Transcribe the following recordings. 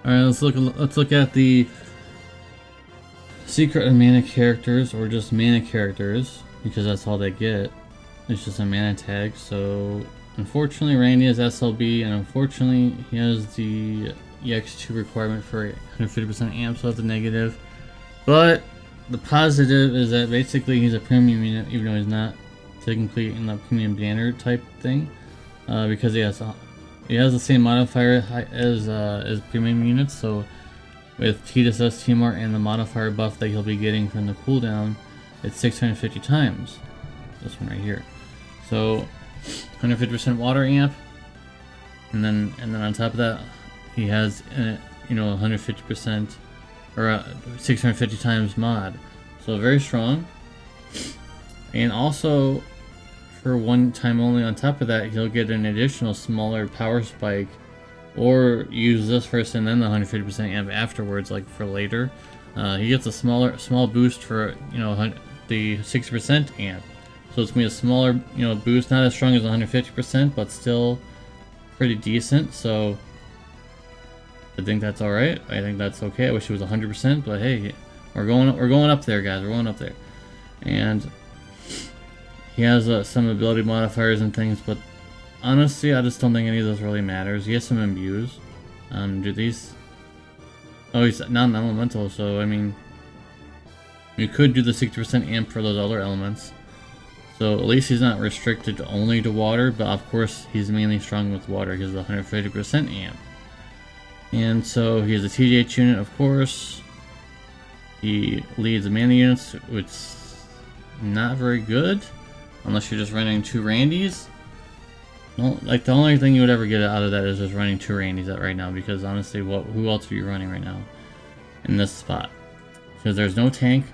Alright, let's look at the secret of mana characters, or just mana characters, because that's all they get. It's just a mana tag. So unfortunately Randi has SLB, and unfortunately he has the EX2 requirement for 150% amp, so that's a negative. But the positive is that basically he's a premium unit, even though he's not technically in the premium banner type thing, because he has the same modifier as premium units. So with Tidus STMR and the modifier buff that he'll be getting from the cooldown, it's 650 times. This one right here. So 150% water amp, and then on top of that, he has 150% or 650 times mod. So very strong. And also, for one time only, on top of that, he'll get an additional smaller power spike, or use this first and then the 150% amp afterwards, like for later. He gets a small boost for the 60% amp. So it's gonna be a smaller boost, not as strong as 150%, but still pretty decent. So I think that's all right. I think that's okay. I wish it was 100%, but hey, we're going up there, guys. We're going up there. And he has some ability modifiers and things, but honestly, I just don't think any of those really matters. He has some imbues. Do these? Oh, he's not an elemental, so I mean, you could do the 60% amp for those other elements. So at least he's not restricted only to water, but of course he's mainly strong with water. He has the 150% amp. And so he has a TDH unit, of course. He leads the mana units, which is not very good, unless you're just running 2 Randis. Well, like the only thing you would ever get out of that is just running 2 Randis right now, because honestly, who else are you running right now in this spot? Because there's no tank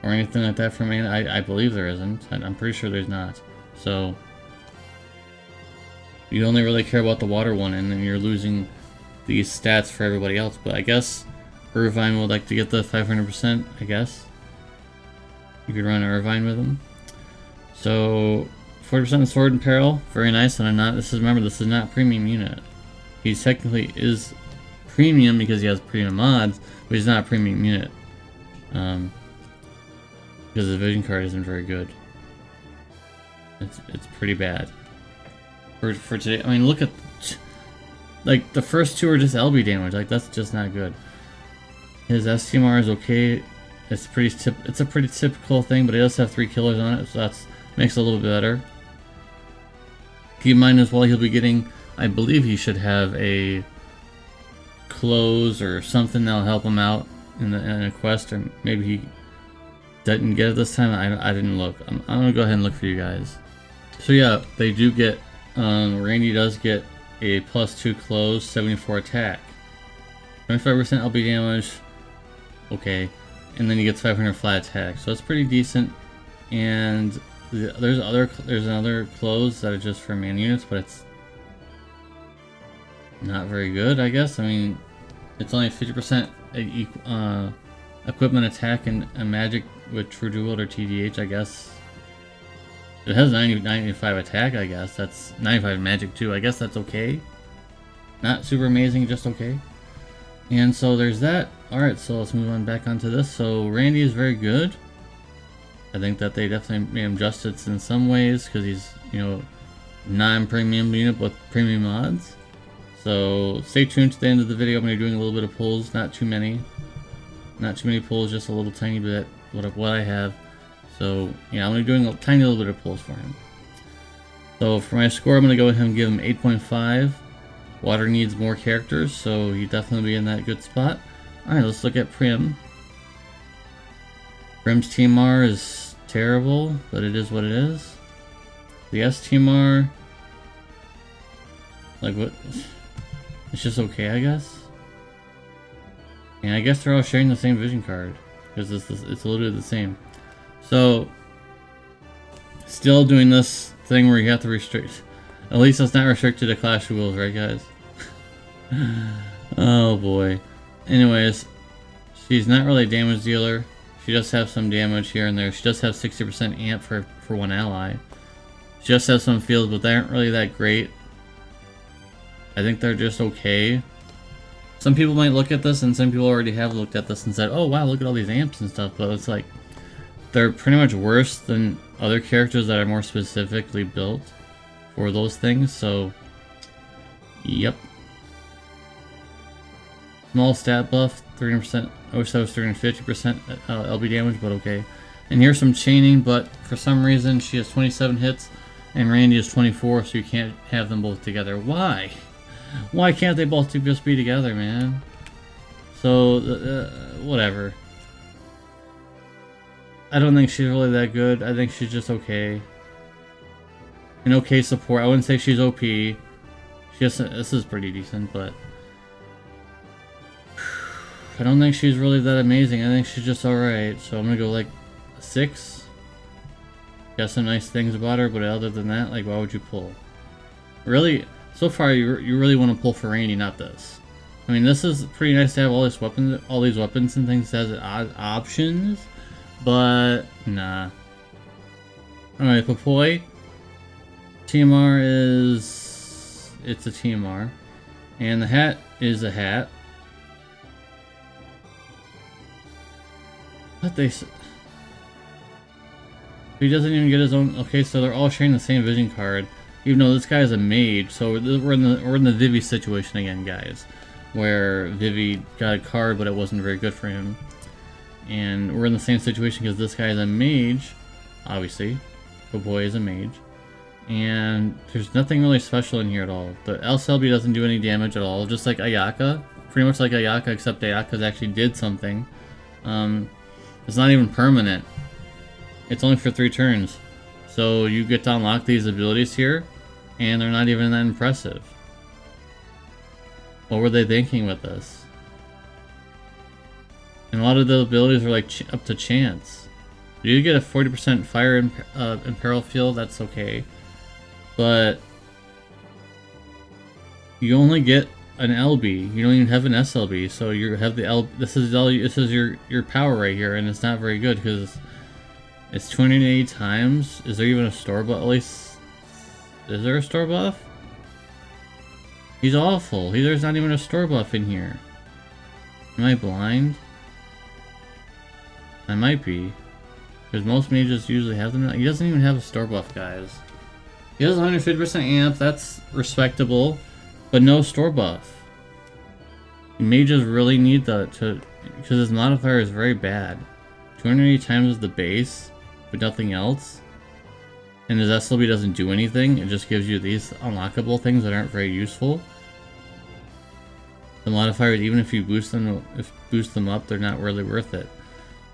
or anything like that for mana. I believe there isn't. I'm pretty sure there's not. So you only really care about the water one, and then you're losing these stats for everybody else. But I guess Irvine would like to get the 500%, I guess. You could run Irvine with him. So 40% Sword and Peril, very nice. And remember, this is not premium unit. He technically is premium because he has premium mods, but he's not a premium unit. Because the vision card isn't very good. It's pretty bad for today. I mean, look at, like, the first 2 are just LB damage. Like, that's just not good. His STMR is okay. It's a pretty typical thing, but he does have 3 killers on it, so that's makes it a little bit better. Keep in mind as well, he'll be getting, I believe he should have a close or something that'll help him out in a quest, or maybe he didn't get it this time. I didn't look. I'm gonna go ahead and look for you guys. So yeah, they do get, Randi does get a +2 close, 74 attack, 25% LB damage, okay, and then he gets 500 flat attack, so it's pretty decent. And there's another close that are just for man units, but it's not very good, I guess. I mean, it's only 50% equipment attack and a magic with True Dual or TDH, I guess. It has 95 attack, I guess. That's 95 magic too. I guess that's okay. Not super amazing, just okay. And so there's that. Alright, so let's move on back onto this. So Randi is very good. I think that they definitely made him justice in some ways, because he's, non-premium unit with premium mods. So stay tuned to the end of the video. I'm going to be doing a little bit of pulls, not too many. Not too many pulls, just a little tiny bit of what I have. So yeah, I'm going to be doing a tiny little bit of pulls for him. So for my score, I'm going to go ahead and give him 8.5. Water needs more characters, so he'd definitely be in that good spot. Alright, let's look at Primm. Primm's TMR is terrible, but it is what it is. The STMR, like, what? It's just okay, I guess. And I guess they're all sharing the same vision card, because it's literally the same. So, still doing this thing where you have to restrict. At least it's not restricted to Clash of Wills, right, guys? Oh boy. Anyways, she's not really a damage dealer. She does have some damage here and there. She does have 60% amp for one ally. She does have some fields, but they aren't really that great. I think they're just okay. some people might look at this, and some people already have looked at this and said, oh wow, look at all these amps and stuff, but it's like, they're pretty much worse than other characters that are more specifically built for those things, so, yep. Small stat buff, 300%, I wish that was 350% LB damage, but okay. And here's some chaining, but for some reason she has 27 hits, and Randi is 24, so you can't have them both together. Why? Why can't they both just be together, man? So, whatever. I don't think she's really that good. I think she's just okay. An okay support. I wouldn't say she's OP. This is pretty decent, but I don't think she's really that amazing. I think she's just alright. So I'm gonna go like a 6. Got some nice things about her, but other than that, like, why would you pull? Really, so far you really want to pull for Randi, not this. I mean, this is pretty nice to have all these weapons and things as options, but nah. Alright, Popoi. TMR is... it's a TMR. And the hat is a hat. What they... he doesn't even get his own... okay, so they're all sharing the same vision card. Even though this guy is a mage, so we're in the Vivi situation again, guys. Where Vivi got a card, but it wasn't very good for him. And we're in the same situation because this guy is a mage, obviously. Popoi is a mage. And there's nothing really special in here at all. The LB doesn't do any damage at all, just like Ayaka. Pretty much like Ayaka, except Ayaka's actually did something. It's not even permanent. It's only for 3 turns. So you get to unlock these abilities here, and they're not even that impressive. What were they thinking with this? And a lot of the abilities are like up to chance. You get a 40% fire imperil field, that's okay. But you only get an LB. You don't even have an SLB, so you have the L. This is your power right here, and it's not very good because it's 280 times. Is there even a store buff? At least, is there a store buff? He's awful. There's not even a store buff in here. Am I blind? I might be, because most mages usually have them. He doesn't even have a store buff, guys. He has 150% amp. That's respectable, but no store buff. Mages really need that because his modifier is very bad. 280 times the base, but nothing else. And his SLB doesn't do anything. It just gives you these unlockable things that aren't very useful. The modifiers, even if you boost them up, they're not really worth it.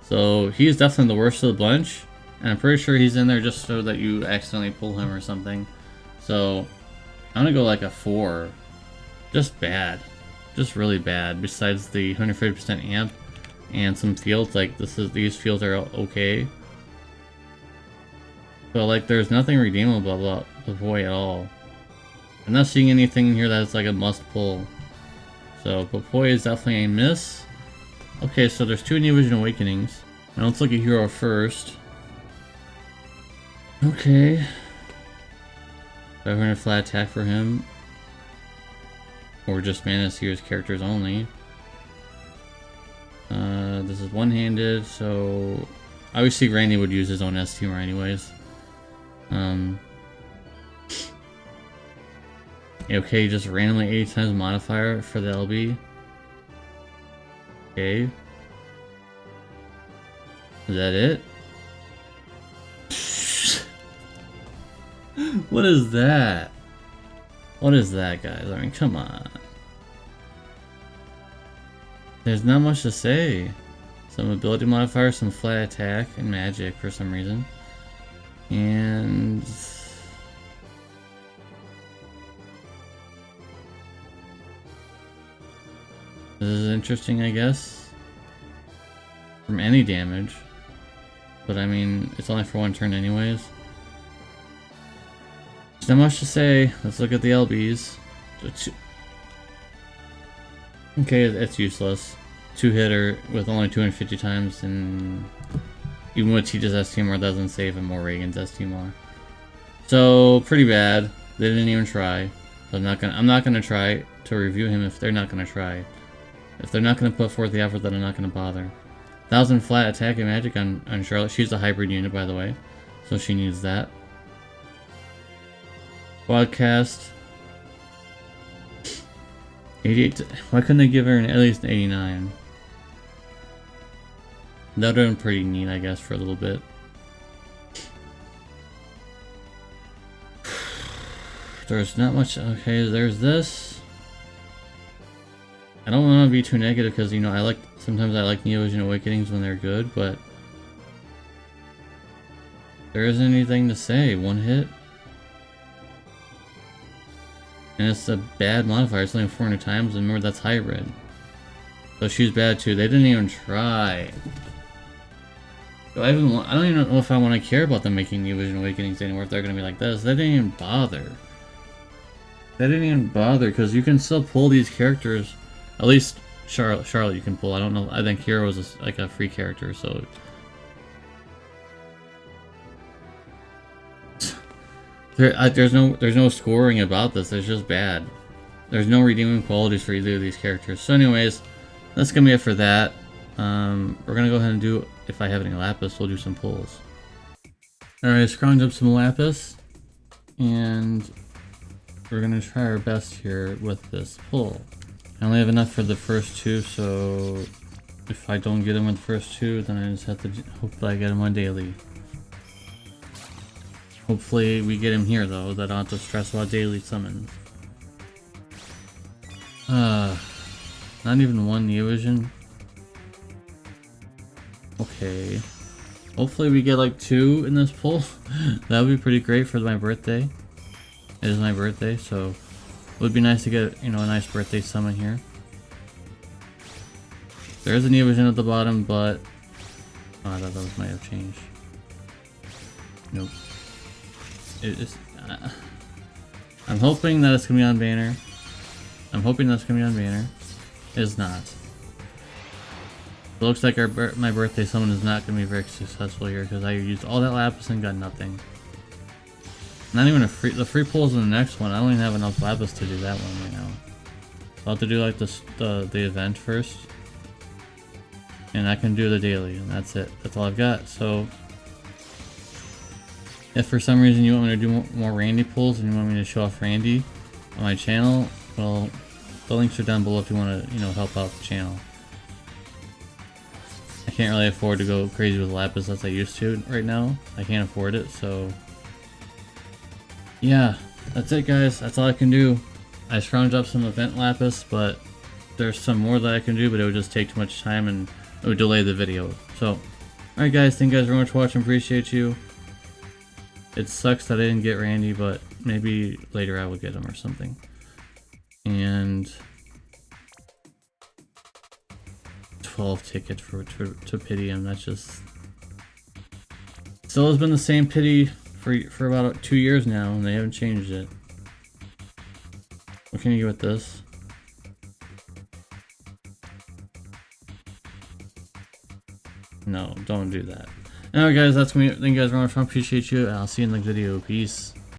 So he's definitely the worst of the bunch. And I'm pretty sure he's in there just so that you accidentally pull him or something. So I'm gonna go like a 4. Just bad. Just really bad. Besides the 150% amp and some fields, like these fields are okay. But like there's nothing redeemable about Popoi at all. I'm not seeing anything in here that's like a must pull. So Popoi is definitely a miss. Okay, so there's 2 New Vision Awakenings. Now let's look at Hero first. Okay. 500 flat attack for him. Or just Mana Seer's characters only. This is one-handed, so obviously Randi would use his own S-Teamer anyways. Okay, just randomly 80 times modifier for the LB. Okay. Is that it? What is that? What is that, guys? I mean, come on. There's not much to say. Some ability modifiers, some flat attack, and magic for some reason. And this is interesting, I guess. From any damage. But I mean, it's only for 1 turn anyways. There's not much to say. Let's look at the LBs. Okay, it's useless. 2-hitter with only 250 times, and even with Teach's STMR doesn't save him or Reagan's STMR. So pretty bad. They didn't even try. So I'm not gonna try to review him if they're not gonna try. If they're not going to put forth the effort, then I'm not going to bother. 1000 flat attack and magic on Charlotte. She's a hybrid unit, by the way, so she needs that. Quadcast. 88. Why couldn't they give her at least an 89? That would have been pretty neat, I guess, for a little bit. There's not much. Okay, there's this. I don't want to be too negative because, you know, sometimes I like Neo Vision Awakenings when they're good, but there isn't anything to say. One hit. And it's a bad modifier. It's only 400 times, and remember, that's hybrid. So she's bad too. They didn't even try. Do I don't even know if I want to care about them making Neo Vision Awakenings anymore if they're going to be like this. They didn't even bother. They didn't even bother because you can still pull these characters. At least Charlotte you can pull. I don't know. I think Hero was like a free character, so. There's no scoring about this. It's just bad. There's no redeeming qualities for either of these characters. So anyways, that's gonna be it for that. We're gonna go ahead and do, if I have any Lapis, we'll do some pulls. Alright, scrounged up some Lapis, and we're gonna try our best here with this pull. I only have enough for the first two, so if I don't get them with the first two, then I just have to hope that I get them on daily. Hopefully we get him here though, that I don't have to stress about daily summons. Not even one Neo Vision. Okay. Hopefully we get like 2 in this pull. That would be pretty great for my birthday. It is my birthday, so it would be nice to get, you know, a nice birthday summon here. There is a Neo Vision at the bottom, but oh, I thought those might have changed. Nope. It is. I'm hoping that it's gonna be on banner. I'm hoping that's gonna be on banner. It is not. It looks like my birthday summon is not gonna be very successful here because I used all that Lapis and got nothing. Not even the free pulls in the next one. I don't even have enough Lapis to do that one right now. So I'll have to do like the event first, and I can do the daily, and that's it. That's all I've got. So if for some reason you want me to do more Randi pulls and you want me to show off Randi on my channel, well, the links are down below if you want to, you know, help out the channel. I can't really afford to go crazy with Lapis as I used to right now. I can't afford it, so yeah, that's it guys. That's all I can do. I scrounged up some event Lapis, but there's some more that I can do, but it would just take too much time and it would delay the video. So, alright guys, thank you guys very much for watching. Appreciate you. It sucks that I didn't get Randi, but maybe later I will get him or something. And 12 tickets to pity him. That's just still has been the same pity for about 2 years now, and they haven't changed it. What can you get with this? No, don't do that. Alright guys, that's me. Thank you guys very much. I appreciate you, and I'll see you in the next video. Peace.